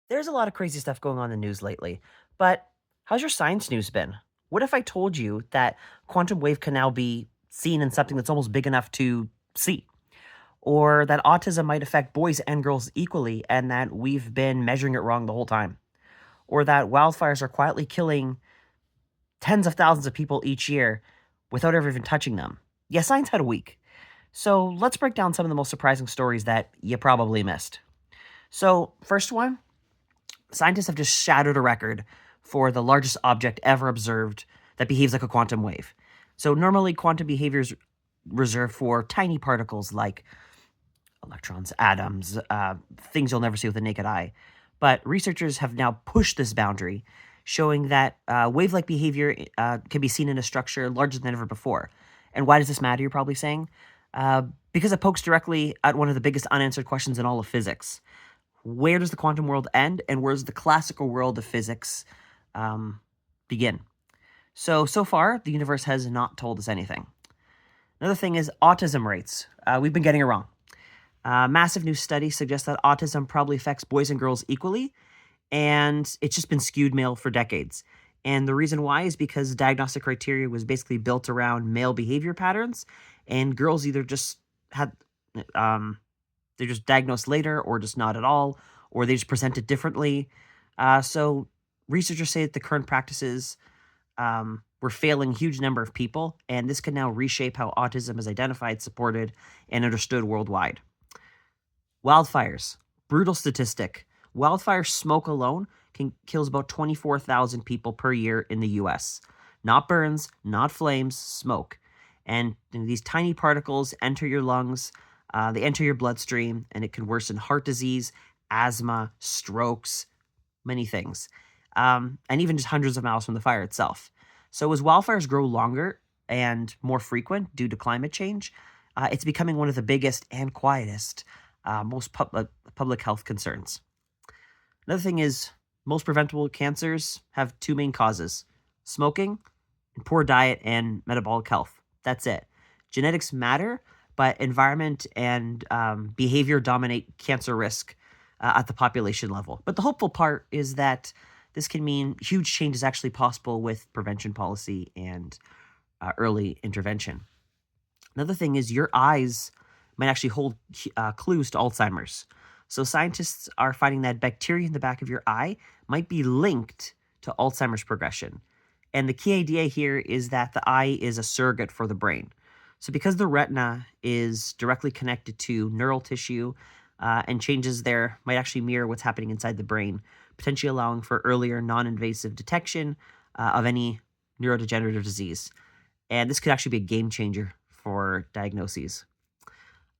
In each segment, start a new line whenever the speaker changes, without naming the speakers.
There's a lot of crazy stuff going on in the news lately, but how's your science news been? What if I told you that quantum wave can now be seen in something that's almost big enough to see? Or that autism might affect boys and girls equally and that we've been measuring it wrong the whole time? Or that wildfires are quietly killing tens of thousands of people each year without ever even touching them? Yeah, science had a week. So let's break down some of the most surprising stories that you probably missed. So, first one, scientists have just shattered a record for the largest object ever observed that behaves like a quantum wave. So normally quantum behavior is reserved for tiny particles like electrons, atoms, things you'll never see with the naked eye. But researchers have now pushed this boundary, showing that wave-like behavior can be seen in a structure larger than ever before. And why does this matter, you're probably saying? Uh, because it pokes directly at one of the biggest unanswered questions in all of physics. Where does the quantum world end, and where does the classical world of physics begin? So far, the universe has not told us anything. Another thing is autism rates. We've been getting it wrong. Massive new studies suggest that autism probably affects boys and girls equally, and it's just been skewed male for decades. And the reason why is because diagnostic criteria was basically built around male behavior patterns, and girls either just had um, they're just diagnosed later or just not at all, or they just present it differently. So researchers say that the current practices were failing a huge number of people, and this can now reshape how autism is identified, supported, and understood worldwide. Wildfires, brutal statistic. Wildfire smoke alone kills about 24,000 people per year in the US. Not burns, not flames, smoke. And these tiny particles enter your lungs, they enter your bloodstream, and it can worsen heart disease, asthma, strokes, many things. And even just hundreds of miles from the fire itself. So as wildfires grow longer and more frequent due to climate change, it's becoming one of the biggest and quietest most public health concerns. Another thing is most preventable cancers have two main causes: smoking and poor diet and metabolic health. That's it. Genetics matter, but environment and behavior dominate cancer risk at the population level. But the hopeful part is that this can mean huge change is actually possible with prevention policy and early intervention. Another thing is your eyes might actually hold clues to Alzheimer's. So scientists are finding that bacteria in the back of your eye might be linked to Alzheimer's progression. And the key idea here is that the eye is a surrogate for the brain. So because the retina is directly connected to neural tissue and changes there might actually mirror what's happening inside the brain, potentially allowing for earlier non-invasive detection of any neurodegenerative disease. And this could actually be a game changer for diagnoses.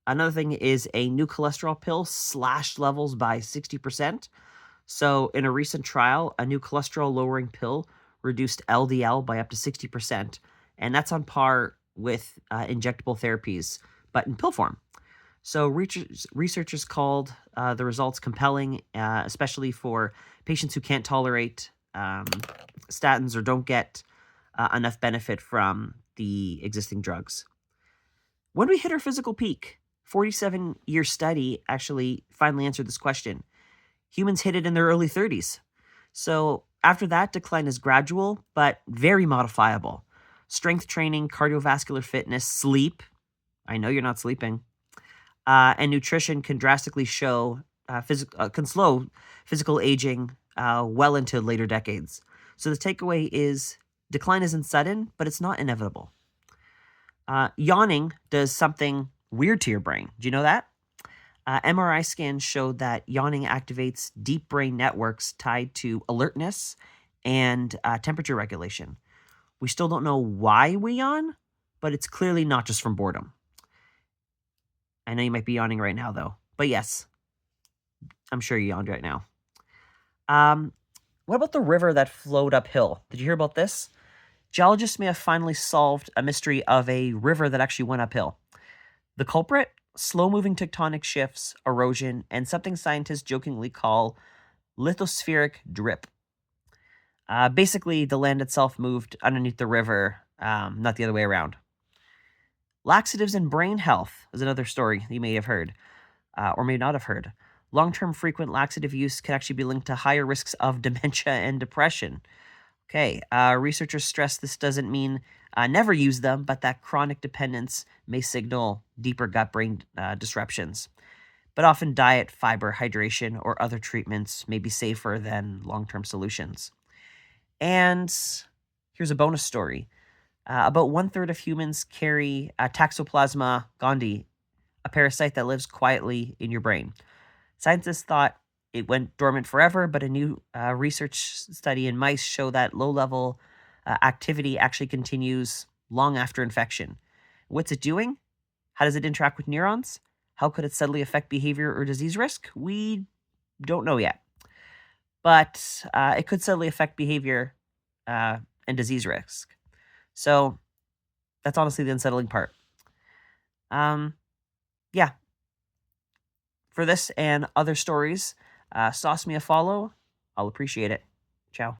Another thing is a new cholesterol pill slashed levels by 60%. So, in a recent trial, a new cholesterol lowering pill reduced LDL by up to 60%. And that's on par with injectable therapies, but in pill form. So, researchers called the results compelling, especially for patients who can't tolerate statins or don't get enough benefit from the existing drugs. When we hit our physical peak, 47-year study actually finally answered this question. Humans hit it in their early 30s. So after that, decline is gradual, but very modifiable. Strength training, cardiovascular fitness, sleep. I know you're not sleeping. And nutrition can drastically can slow physical aging well into later decades. So the takeaway is decline isn't sudden, but it's not inevitable. Yawning does something weird to your brain. Do you know that? MRI scans showed that yawning activates deep brain networks tied to alertness and temperature regulation. We still don't know why we yawn, but it's clearly not just from boredom. I know you might be yawning right now, though. But yes, I'm sure you yawned right now. Um, what about the river that flowed uphill? Did you hear about this? Geologists may have finally solved a mystery of a river that actually went uphill. The culprit? Slow moving tectonic shifts, erosion, and something scientists jokingly call lithospheric drip. Basically, the land itself moved underneath the river, not the other way around. Laxatives and brain health is another story you may have heard, or may not have heard. Long-term frequent laxative use can actually be linked to higher risks of dementia and depression. Okay, researchers stress this doesn't mean never use them, but that chronic dependence may signal deeper gut brain disruptions. But often, diet, fiber, hydration, or other treatments may be safer than long term solutions. And here's a bonus story. About one third of humans carry Toxoplasma gondii, a parasite that lives quietly in your brain. Scientists thought it went dormant forever, but a new research study in mice show that low level activity actually continues long after infection. What's it doing? How does it interact with neurons? How could it subtly affect behavior or disease risk? We don't know yet, but it could subtly affect behavior uh, and disease risk. So that's honestly the unsettling part. Um, yeah, for this and other stories, sauce me a follow. I'll appreciate it. Ciao.